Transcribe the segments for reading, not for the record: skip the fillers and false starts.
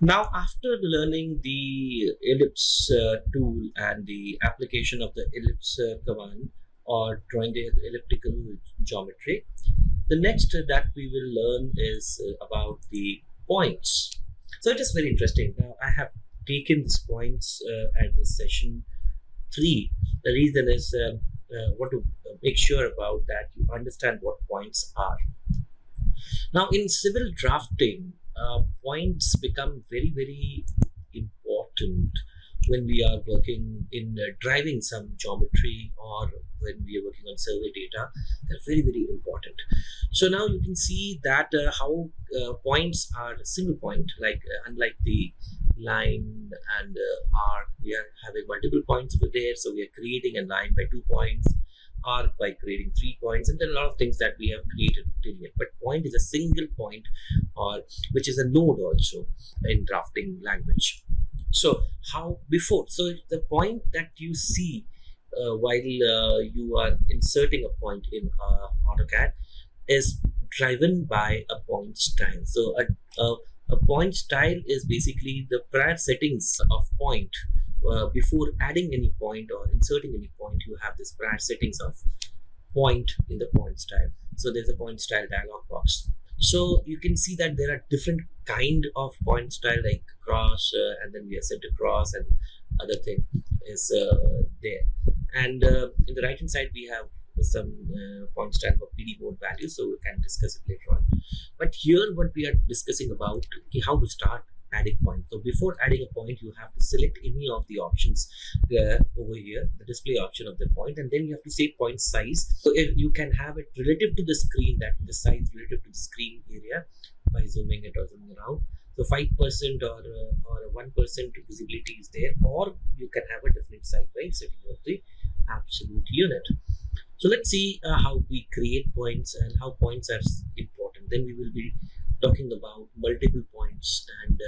Now, after learning the ellipse tool and the application of the ellipse command or drawing the elliptical geometry, the next that we will learn is about the points. So it is very interesting. Now, I have taken these points at this session 3. The reason is want to make sure about that you understand what points are. Now, in civil drafting, points become very, very important when we are working in driving some geometry or when we are working on survey data. They're very, very important. So now you can see that how points are a single point, like unlike the line and arc, we are having multiple points over there. So we are creating a line by 2 points, arc by creating 3 points, and then a lot of things that we have created till yet. But point is a single point, or which is a node also in drafting language. So how before? So the point that you see while you are inserting a point in AutoCAD is driven by a point style. So a point style is basically the prior settings of point. Before adding any point or inserting any point, you have this prior settings of point in the point style. So there's a point style dialog box. So you can see that there are different kind of point style, like cross, and then we have center cross, and other thing is there. And in the right hand side, we have some point style for PD mode values, so we can discuss it later on. But here, what we are discussing about how to start adding point. So before adding a point, you have to select any of the options over here, the display option of the point, and then you have to say point size. So if you can have it relative to the screen, that the size relative to the screen area by zooming it or zooming around. So 5% or 1% visibility is there, or you can have a different size by setting up the absolute unit. So let's see how we create points and how points are important. Then we will be talking about multiple points and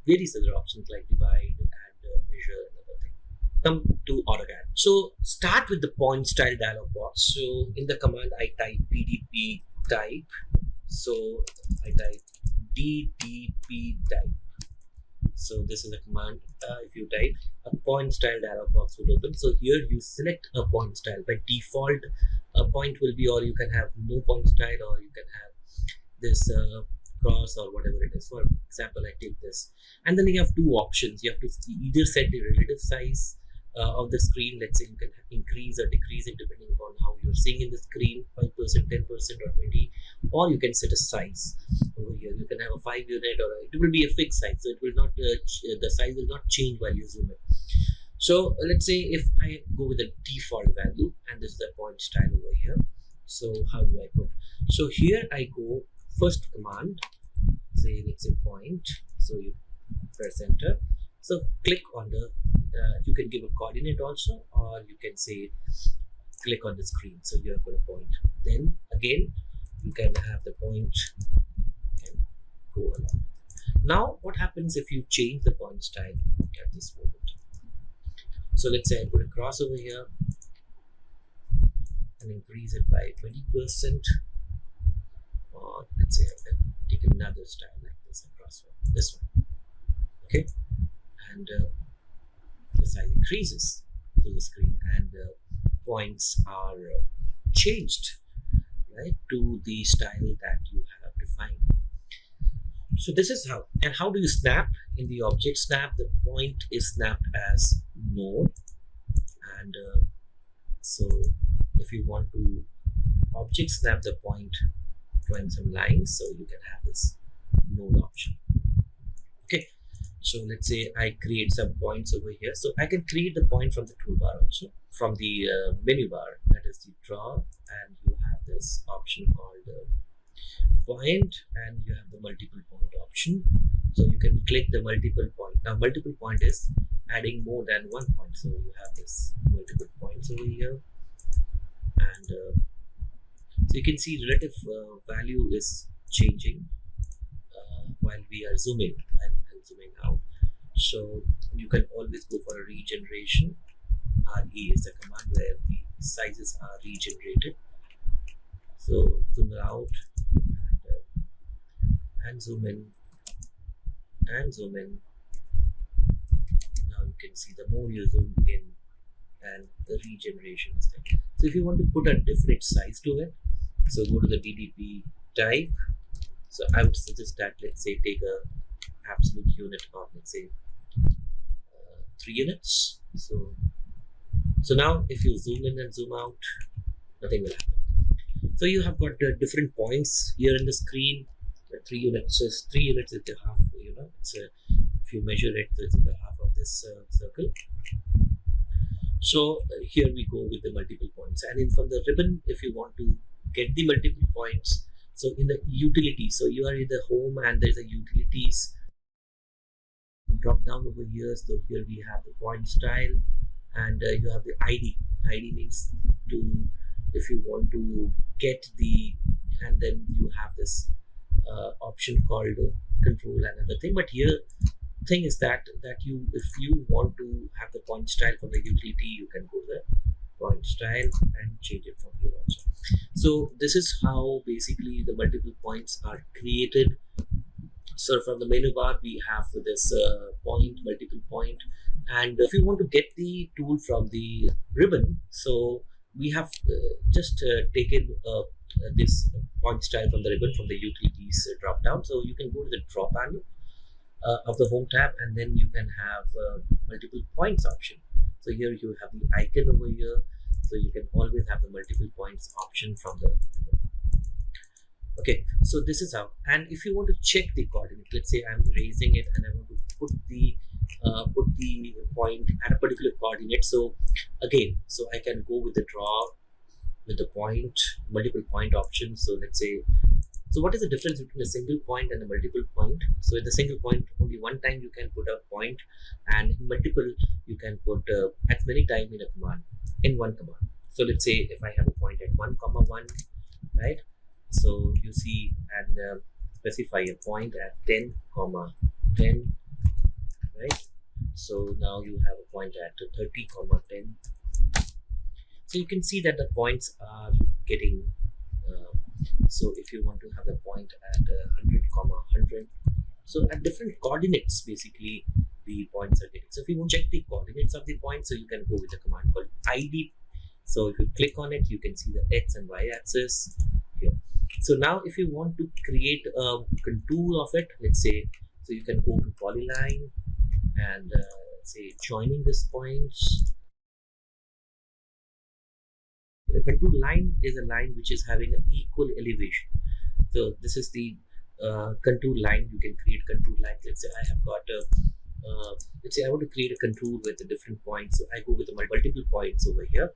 various other options like divide and measure and other thing. Come to AutoCAD. So start with the point style dialog box. So in the command, I type PDP type. So I type DDP type. So this is a command. If you type, a point style dialog box will open. So here you select a point style. By default, a point will be, or you can have no point style, or you can have this cross or whatever it is. For example, I take this, and then you have two options. You have to either set the relative size of the screen. Let's say you can increase or decrease it depending upon how you're seeing in the screen, 5%, 10%, or 20, or you can set a size over here. You can have a 5 unit, or it will be a fixed size, so it will not the size will not change while you zoom in. So let's say if I go with a default value, and this is the point style over here. So how do I put? So here I go first command, say let's say point. So you press enter. So click on the you can give a coordinate also, or you can say click on the screen. So you have got a point. Then again you can have the point and go along. Now what happens if you change the point style at this moment? So let's say I put a cross over here and increase it by 20%, or let's say I can take another style like this across one, this one. Okay, and the size increases to the screen, and points are changed, right, to the style that you have defined. So this is how. And how do you snap? In the object snap, the point is snapped as node, and so if you want to object snap the point drawing some lines, so you can have this node option. Okay, so let's say I create some points over here. So I can create the point from the toolbar also, from the menu bar, that is the draw, and you have this option called point, and you have the multiple point option. So you can click the multiple point. Now multiple point is adding more than one point, so you have this multiple points over here, and so you can see relative value is changing while we are zooming and zooming out. So you can always go for a regeneration. RE is the command where the sizes are regenerated. So zoom out and zoom in and zoom in can see the more you zoom in, and the regeneration is there. So if you want to put a different size to it, so go to the DDP type. So I would suggest that, let's say, take a absolute unit of, let's say, 3 units. So now if you zoom in and zoom out, nothing will happen. So you have got different points here in the screen. 3 units is 3 units is the half, it's if you measure it, it's the half of this circle. So here we go with the multiple points, and in from the ribbon, if you want to get the multiple points, so in the utilities, so you are in the home and there's a utilities drop down over here. So here we have the point style, and you have the ID. ID means to, if you want to get the, and then you have this option called control and another thing. But here thing is that you, if you want to have the point style from the utility, you can go to the point style and change it from here also. So this is how basically the multiple points are created. So from the menu bar, we have this point, multiple point, and if you want to get the tool from the ribbon, so we have just taken this point style from the ribbon from the utilities drop down. So you can go to the draw panel of the home tab, and then you can have multiple points option. So here you have the icon over here, so you can always have the multiple points option from the ribbon. Okay, so this is how. And if you want to check the coordinate, let's say I'm raising it and I want to put the point at a particular coordinate. So again, so I can go with the draw with the point, multiple point option. So let's say, so what is the difference between a single point and a multiple point? So in the single point, only one time you can put a point, and in multiple you can put as many times in a command, in one command. So let's say if I have a point at 1,1, right? So you see, and specify a point at 10, 10, right? So now you have a point at 30, 10. So you can see that the points are getting so if you want to have the point at 100, 100, so at different coordinates, basically the points are getting. So if you want to check the coordinates of the point, so you can go with the command called ID. So if you click on it, you can see the X and Y axis here. So now if you want to create a contour of it, let's say, so you can go to polyline and say joining these points. The contour line is a line which is having an equal elevation. So this is the contour line. You can create contour line. Let's say I have got a let's say I want to create a contour with the different points. So I go with the multiple points over here.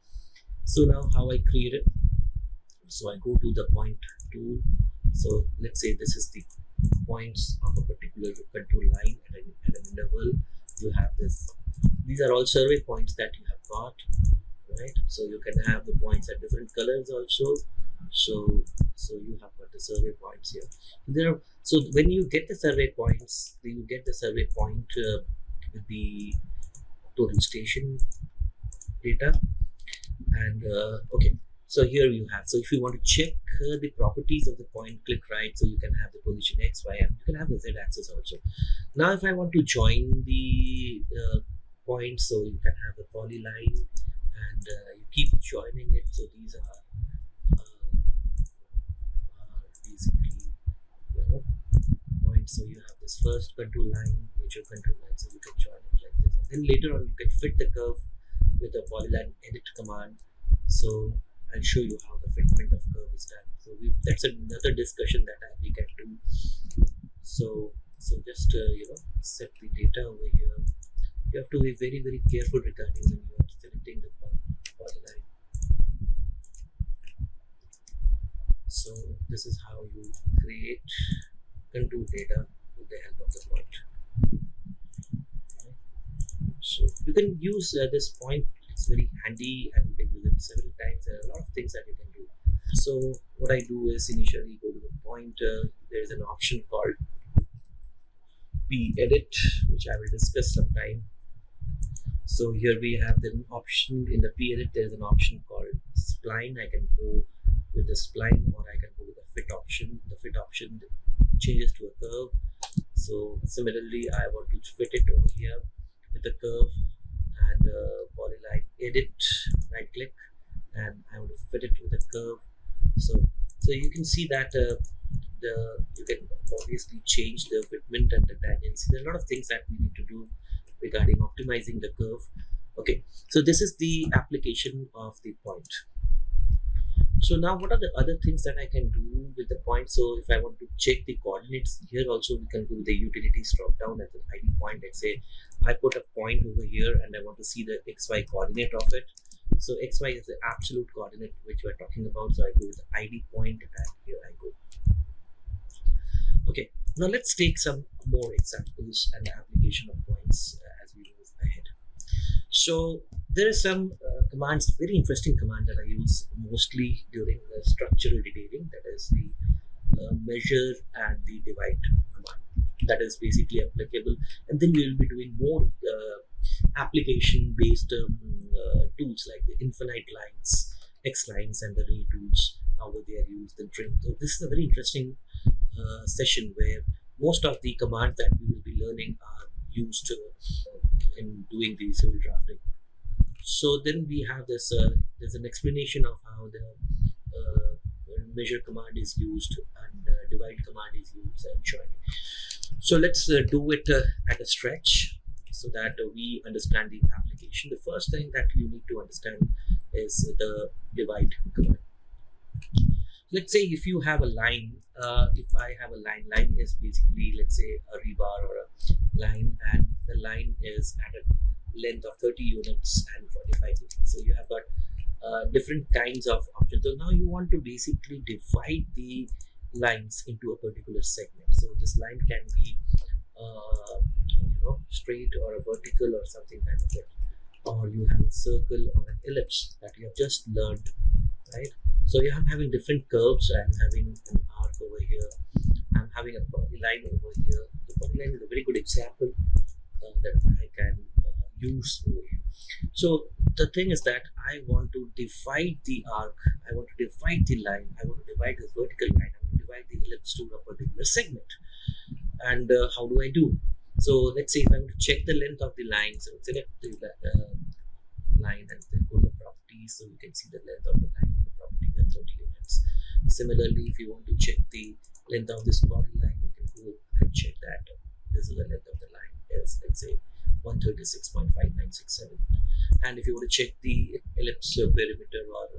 So now how I create it? So I go to the point tool. So let's say this is the points of a particular contour line at an interval. You have this. These are all survey points that you have got. Right, so you can have the points at different colors also. So you have got the survey points here. There, so when you get the survey points, you get the survey point with the total station data. And okay, so here you have. So if you want to check the properties of the point, click right. So you can have the position X, Y, and you can have the Z axis also. Now, if I want to join the points, so you can have the polyline. And you keep joining it. So these are basically points. So you have this first contour line, major contour line. So you can join it like this. And then later on, you can fit the curve with the polyline edit command. So I'll show you how the fitment of curve is done. So that's another discussion that we can do. So just set the data over here. You have to be very, very careful regarding when you are selecting the polyline. So this is how you create contour data with the help of the point. Okay. So you can use this point. It's very handy, and you can use it several times. There are a lot of things that you can do. So what I do is initially go to the point. There is an option called P-Edit, which I will discuss sometime. So here we have the option in the P-Edit. There is an option called Spline. I can go with the spline, or I can go with the fit option. The fit option changes to a curve. So similarly, I want to fit it over here with the curve. polyline edit, right click, and I want to fit it with a curve. So you can see that you can obviously change the fitment and the tangency. There are a lot of things that we need to do regarding optimizing the curve. Okay, so this is the application of the point. So now what are the other things that I can do with the point? So if I want to check the coordinates, here also we can do the utilities drop down at the ID point. Let's say I put a point over here and I want to see the XY coordinate of it. So XY is the absolute coordinate which we are talking about. So I go with the ID point and here I go. Okay, now let's take some more examples and the application of points as we move ahead. So there are some commands, very interesting command that I use mostly during the structural detailing, that is the measure and the divide command. That is basically applicable, and then we will be doing more application based tools like the infinite lines, xlines, and the ray tools, how they are used and trim. So this is a very interesting session where most of the commands that we will be learning are used in doing the civil drafting. So then we have this, there's an explanation of how the measure command is used and divide command is used and joining. So let's do it at a stretch so that we understand the application. The first thing that you need to understand is the divide command. Let's say if you have a line, if I have a line is basically, let's say, a rebar or a line, and the line is at a length of 30 units and 45 degrees. So you have got different kinds of options. So now you want to basically divide the lines into a particular segment. So this line can be straight or a vertical or something kind of it, or you have a circle or an ellipse that you have just learned, right? So I'm having different curves. I'm having an arc over here. I'm having a polyline over here. The polyline is a very good example that I can use over here. So the thing is that I want to divide the arc, I want to divide the line, I want to divide this vertical line, I want to divide the ellipse to a particular segment. And how do I do? So let's say if I want to check the length of the line, so select the line and then go to the properties, so you can see the length of the line, the property at 30 units. Similarly, if you want to check the length of this polyline, you can go and check that this is the length of the line is, let's say, 136.5967. And if you want to check the ellipse perimeter, or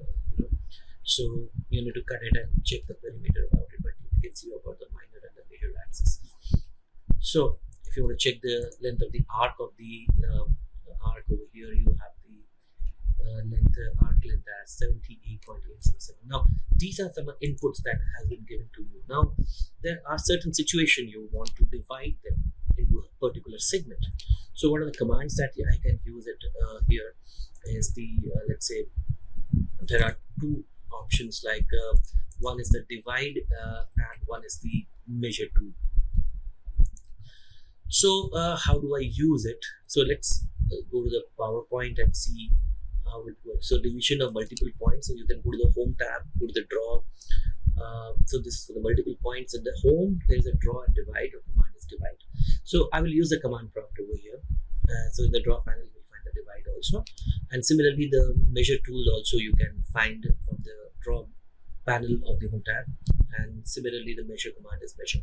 so you need to cut it and check the perimeter about it, but you can see about the minor and the major axis. So if you want to check the length of the arc of the arc over here, you have the arc length as 78.877. Now these are some inputs that has been given to you. Now there are certain situations you want to divide them into a particular segment. So one of the commands that I can use it here is the let's say there are two options, like one is the divide and one is the measure tool. So how do I use it? So let's go to the PowerPoint and see how it works. So division of multiple points. So you can go to the home tab, go to the draw. So this is for the multiple points. In the home, there is a draw and divide, or command is divide. So I will use the command prompt over here. So in the draw panel, you will find the divide also. And similarly, the measure tool also you can find from the draw panel of the home tab. And similarly, the measure command is measure.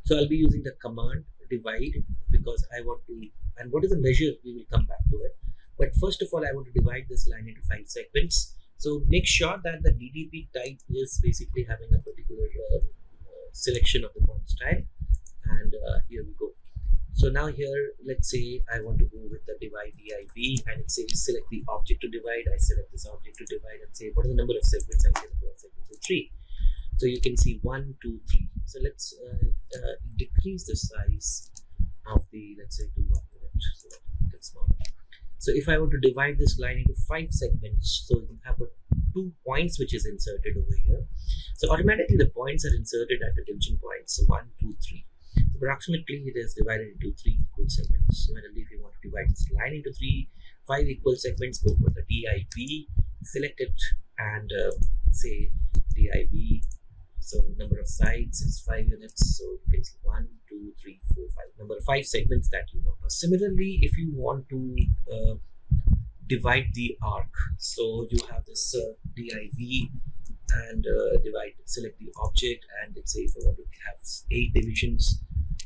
So I'll be using the command divide because I want to, and what is the measure, we will come back to it. But first of all, I want to divide this line into 5 segments. So make sure that the DDP type is basically having a particular selection of the point style. And here we go. So now here, let's say I want to go with the divide DIV, and it says select the object to divide. I select this object to divide and say what is the number of segments. I say the number of segments is 3. So you can see 1, 2, 3. So let's decrease the size of the, let's say, to 1 unit, so that it gets smaller. So if I want to divide this line into 5 segments, so you have 2 points which is inserted over here. So automatically the points are inserted at the division points. So 1, 2, 3. So approximately it is divided into 3 equal segments. Similarly, if you want to divide this line into 5 equal segments, go for the DIV, select it, and say DIV. So number of sides is 5 units. So you can see 1, 2, 3, 4, 5. Number of 5 segments that you want. Now, similarly, if you want to divide the arc. So you have this div and select the object, and let's say if I want to have 8 divisions,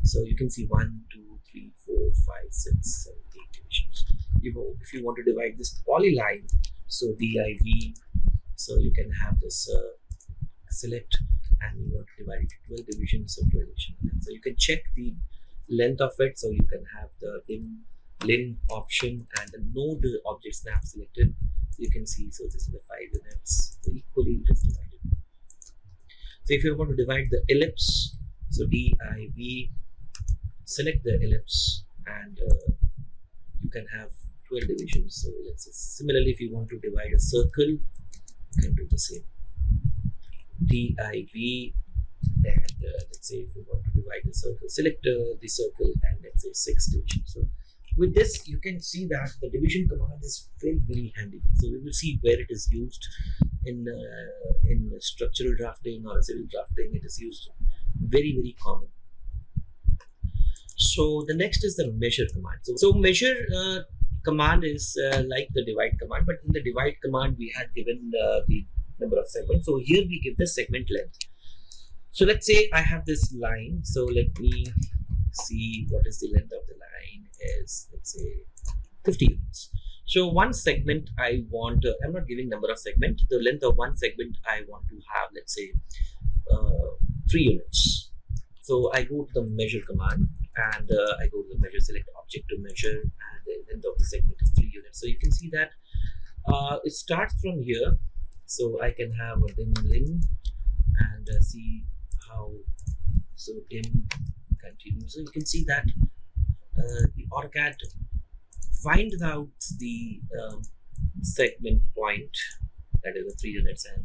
so you can see 1, 2, 3, 4, 5, 6, 7, 8 divisions. If you want to divide this polyline, so div, so you can have this select, and you want to divide it into 12 divisions, so 12 divisions. So you can check the length of it, so you can have the lim option and the node object snap selected. You can see, so this is the 5 units, so equally it is divided. So if you want to divide the ellipse, so div, select the ellipse, and you can have 12 divisions. So let's say similarly, if you want to divide a circle, you can do the same. div, and let's say if you want to divide the circle, select the circle, and let's say 6 divisions. So with this, you can see that the division command is very handy. So we will see where it is used in structural drafting or civil drafting. It is used very common. So the next is the measure command. So measure command is like the divide command, but in the divide command we had given the number of segments. So here we give the segment length. So let's say I have this line. So let me see what is the length of the line is, let's say 50 units. So one segment I want, I'm not giving number of segment, the length of one segment I want to have, let's say 3 units. So I go to the measure command, and I go to the measure, select object to measure, and the length of the segment is 3 units. So you can see that it starts from here. So I can have a dim lim, and see how, so dim continue. So you can see that the AutoCAD finds out the segment point, that is the 3 units, and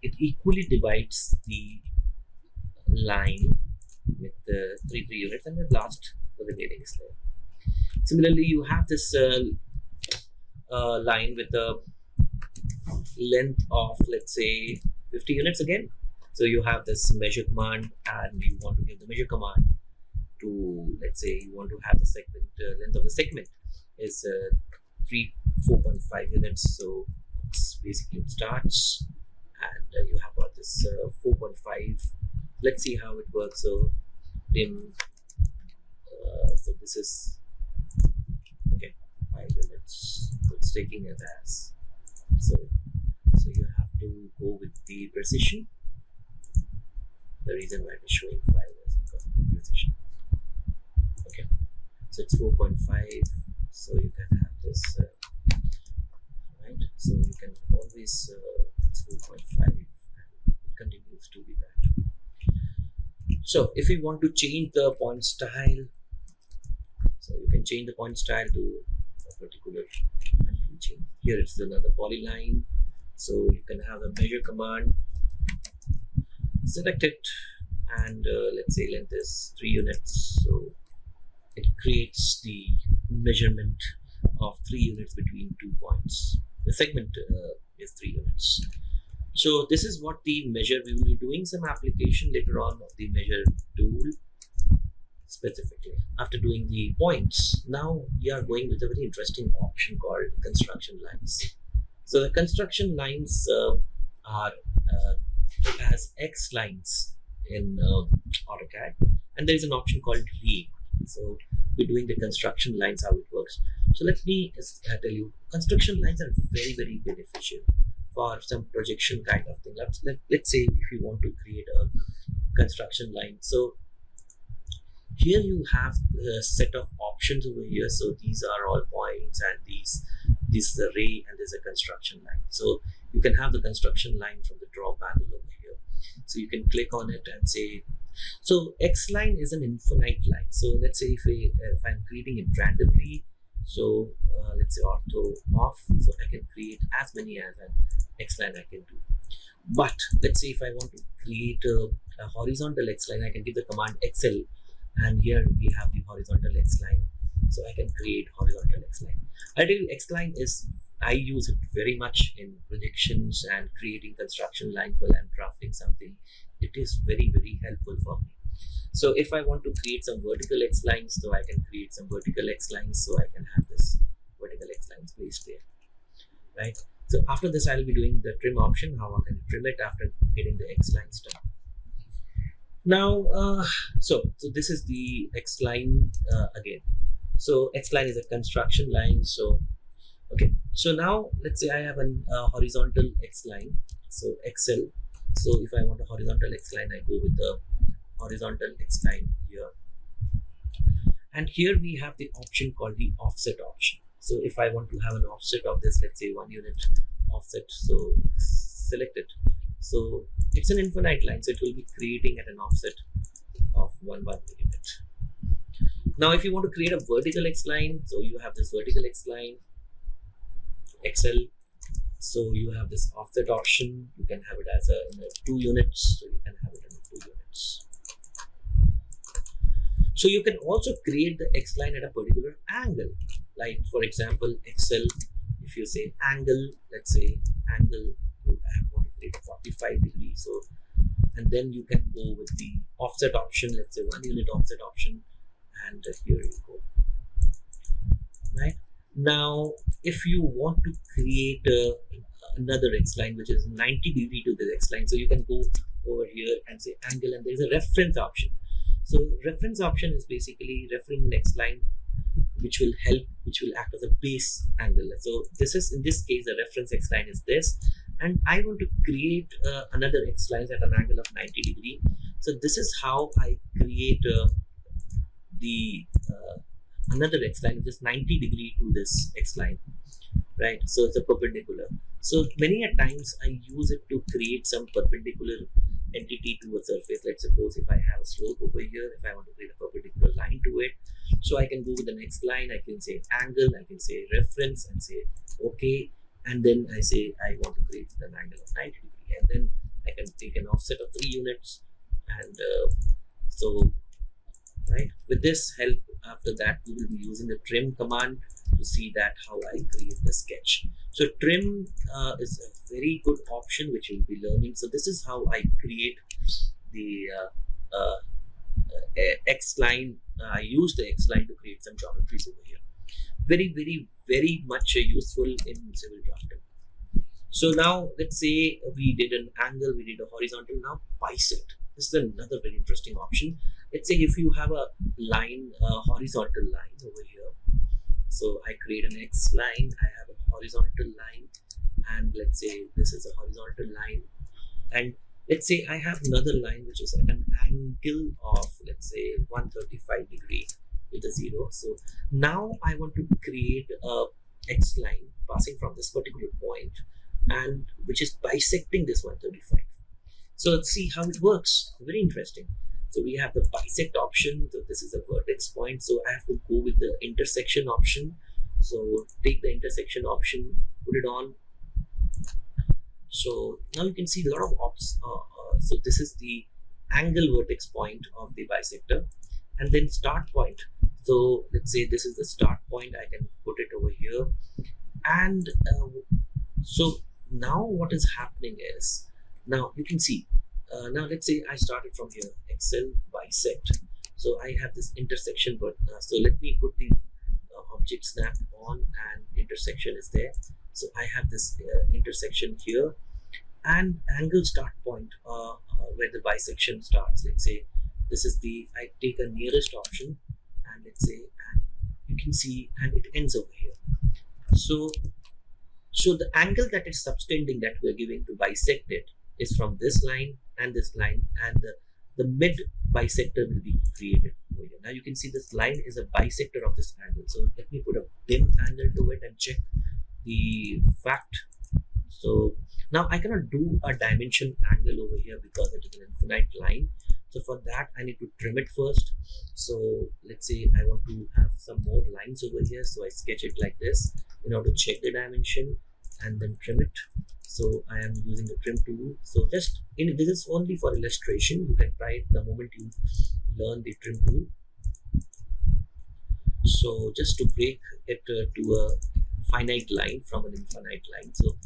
it equally divides the line with the 3 units, and the last remaining is there. Similarly, you have this line with a length of, let's say 50 units again. So you have this measure command, and you want to give the measure command to, let's say you want to have the segment length of the segment is 4.5 units. So it's basically it starts, and you have got this 4.5. Let's see how it works. So dim, so this is okay, 5 units. So it's taking it as, so you have to go with the precision. The reason why it is showing 5 is because of the precision. Okay, so it's 4.5. So you can have this, right? So you can always, it's 4.5, and it continues to be that. So if you want to change the point style, so you can change the point style to a particular, and you can change. Here it's another polyline. So you can have a measure command, select it, and let's say length is 3 units. So it creates the measurement of 3 units between 2 points. The segment is 3 units. So this is what the measure, we will be doing some application later on of the measure tool specifically. After doing the points, now we are going with a very interesting option called construction lines. So the construction lines are as xlines in AutoCAD, and there is an option called re. So we're doing the construction lines, how it works. So let me tell you, construction lines are very beneficial for some projection kind of thing. Let's say if you want to create a construction line. So here you have a set of options over here. So these are all points, and this is a ray, and there's a construction line. So you can have the construction line from the draw panel over here. So you can click on it and say, so X line is an infinite line. So let's say if I'm creating it randomly, so let's say auto off, so I can create as many as an X line I can do. But let's say if I want to create a horizontal X line, I can give the command XL, and here we have the horizontal X line. So I can create horizontal X line. I tell you, X line is, I use it very much in projections and creating construction lines while I'm drafting something. It is very helpful for me. So if I want to create some vertical X lines, so I can create some vertical X lines, so I can have this vertical X lines placed there. right? So after this, I'll be doing the trim option, how I can trim it after getting the X lines done. Now, so this is the X line again. So X line is a construction line. So okay, so now let's say I have an horizontal X line, so XL. So if I want a horizontal X line, I go with the horizontal X line here. And here we have the option called the offset option. So if I want to have an offset of this, let's say 1 unit offset, so select it. So it's an infinite line, so it will be creating at an offset of 1 unit. Now if you want to create a vertical X line, so you have this vertical X line, XL. So you have this offset option. You can have it as a 2 units, so you can have it in 2 units. So you can also create the X line at a particular angle. Like for example, XL, if you say angle, let's say angle, you want to create 45 degrees. So, and then you can go with the offset option, let's say 1 unit offset option, and here you go. Right now, if you want to create another X line which is 90 degree to this X line, so you can go over here and say angle, and there is a reference option. So reference option is basically referring the X line, which will act as a base angle. So this is, in this case, the reference X line is this, and I want to create another X line at an angle of 90 degree. So this is how I create another X line which is 90 degree to this X line, right? So it's a perpendicular. So many a times I use it to create some perpendicular entity to a surface. Let's suppose if I have a slope over here, if I want to create a perpendicular line to it, so I can go with the next line, I can say angle, I can say reference, and say okay, and then I say I want to create an angle of 90 degree, and then I can take an offset of 3 units, and so right, with this help, after that we will be using the trim command to see that how I create the sketch. So trim is a very good option which you'll be learning. So this is how I create the X line. I use the X line to create some geometries over here. Very much useful in civil drafting. So now let's say we did an angle, we did a horizontal. Now bisect. This is another very interesting option. Let's say if you have a line, a horizontal line over here. So I create an X line, I have a horizontal line, and let's say this is a horizontal line, and let's say I have another line which is at an angle of, let's say, 135 degree with a 0. So now I want to create a X line passing from this particular point, and which is bisecting this 135. So let's see how it works. Very interesting. So we have the bisect option. So this is a vertex point. So I have to go with the intersection option. So take the intersection option, put it on. So now you can see a lot of ops. So this is the angle vertex point of the bisector, and then start point. So let's say this is the start point. I can put it over here, and so now what is happening is, now you can see. Now let's say I started from here, XL bisect. So I have this intersection, but so let me put the object snap on, and intersection is there. So I have this intersection here, and angle start point where the bisection starts. Let's say this is the, I take a nearest option, and let's say, and you can see, and it ends over here. So the angle that is subtending that we're giving to bisect it is from this line and this line, and the mid bisector will be created over here. Now you can see this line is a bisector of this angle. So let me put a dim angle to it and check the fact. So now I cannot do a dimension angle over here because it is an infinite line. So for that I need to trim it first. So let's say I want to have some more lines over here. So I sketch it like this in order to check the dimension and then trim it. So I am using the trim tool. So just this is only for illustration. You can try it the moment you learn the trim tool. So just to break it to a finite line from an infinite line. So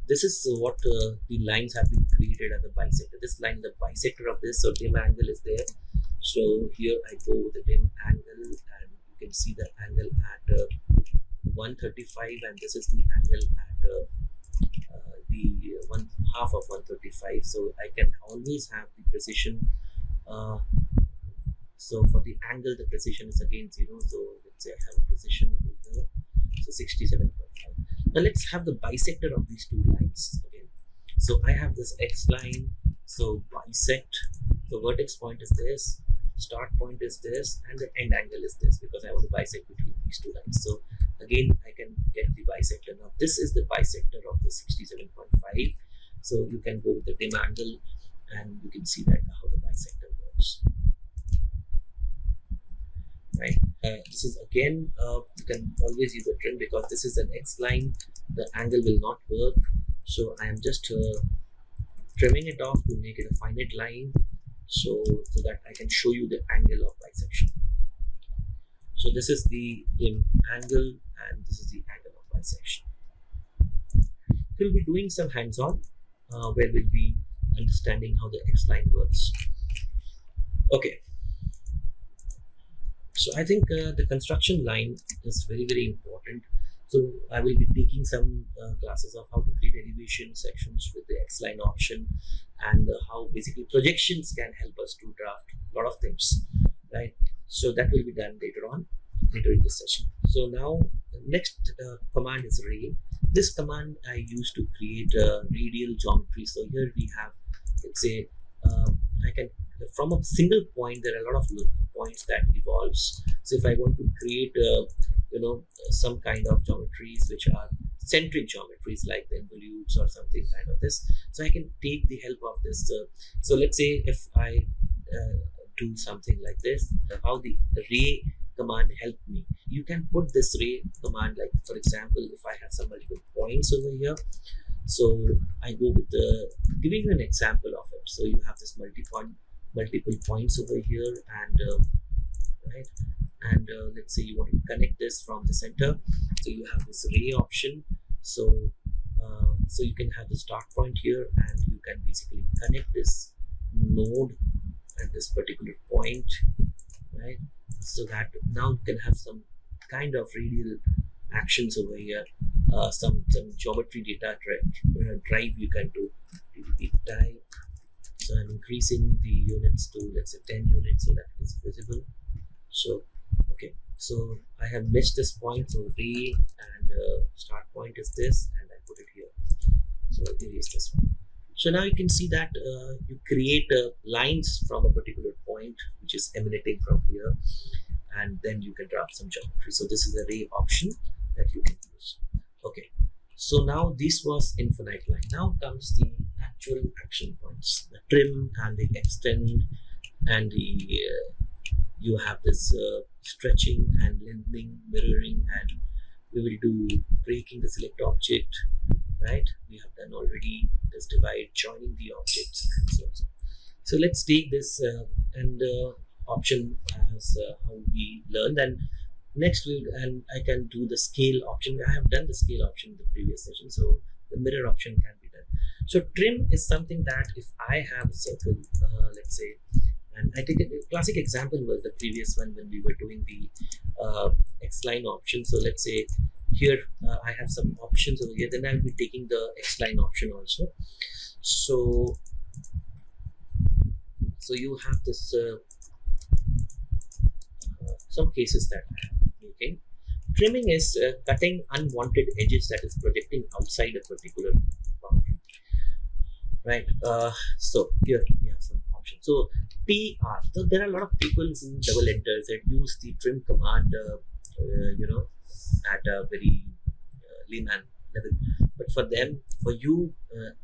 this is what the lines have been created as a bisector. This line is a bisector of this. So dim angle is there. So here I go with the dim angle, and you can see the angle at 135, and this is the angle at the one half of 135, so I can always have the precision. So for the angle, the precision is again 0. So let's say I have a precision over here, so 67.5. Now let's have the bisector of these two lines again. So I have this x line, so bisect. The vertex point is this, start point is this, and the end angle is this, because I want to bisect between these two lines. So again, I can get the bisector. Now this is the bisector of the 67.5. So you can go with the dim angle, and you can see that how the bisector works. Right. This is again, you can always use a trim, because this is an X line. The angle will not work. So I am just trimming it off to make it a finite line, so that I can show you the angle of bisection. So this is the dim angle, and this is the angle of bisection. We'll be doing some hands-on where we'll be understanding how the X line works. Okay. So I think the construction line is very, very important. So I will be taking some classes of how to create elevation sections with the X-line option, and how basically projections can help us to draft a lot of things, right? So that will be done later on, later in this session. So now the next command is ray. This command I use to create radial geometry. So here we have, let's say, I can, from a single point, there are a lot of points that evolves. So if I want to create some kind of geometries which are centric geometries, like the involutes or something kind of this, so I can take the help of this. So let's say if I do something like this, how the ray command helped me. You can put this ray command, like for example, if I have some multiple points over here, so I go with giving you an example of it. So you have this multiple points over here, and right, and let's say you want to connect this from the center, so you have this ray option. So so you can have the start point here, and you can basically connect this node at this particular point, right? So that now you can have some kind of radial actions over here, some geometry data drive you can do. DDP type. So I'm increasing the units to, let's say, 10 units, so that it is visible. So okay, so I have missed this point, so ray and start point is this, and I put it here. So I erase this one. So now you can see that you create lines from a particular point which is emanating from here, and then you can draft some geometry. So this is a ray option that you can use. Okay, so now this was infinite line. Now comes the actual action points, the trim and the extend, and the you have this stretching and lengthening, mirroring, and we will do breaking the select object, right? We have done already this divide, joining the objects, and so on. So let's take this and option as how we learned, and next and I can do the scale option. I have done the scale option in the previous session, so the mirror option can be done. So trim is something that if I have a circle, let's say, and I take a classic example was the previous one when we were doing the X-line option. So let's say here I have some options over here, then I'll be taking the X-line option also. So you have this some cases that I am making. Trimming is cutting unwanted edges that is projecting outside a particular boundary, right? So here we have some options. So PR. So there are a lot of people who double enters and use the trim command, at a very layman level. But for them, for you,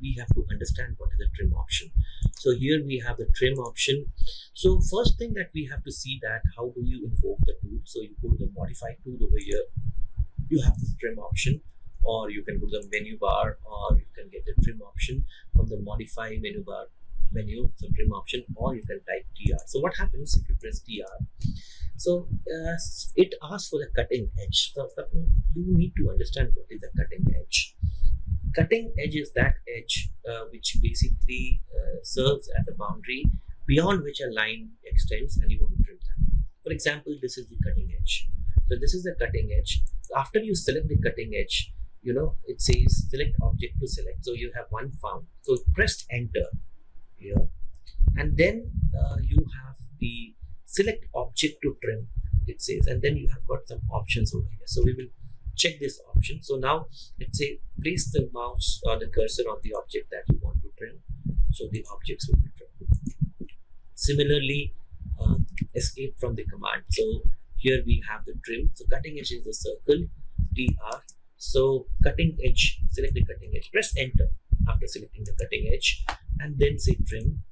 we have to understand what is the trim option. So here we have the trim option. So first thing that we have to see that how do you invoke the tool. So you go to the modify tool over here. You have the trim option, or you can go to the menu bar, or you can get the trim option from the modify menu bar menu, so trim option, or you can type TR. So what happens if you press TR? So it asks for the cutting edge. So you need to understand what is the cutting edge. Cutting edge is that edge which basically serves as a boundary beyond which a line extends, and you want to trim that. For example, this is the cutting edge. So this is the cutting edge. After you select the cutting edge, it says select object to select. So you have one found. So press enter here, and then you have the select object to trim, it says, and then you have got some options over here. So we will check this option. So now let's say place the mouse or the cursor on the object that you want to trim. So the objects will be trimmed. Similarly, escape from the command. So here we have the trim. So cutting edge is the circle, TR. So cutting edge, select the cutting edge, press enter after selecting the cutting edge, and then say trim,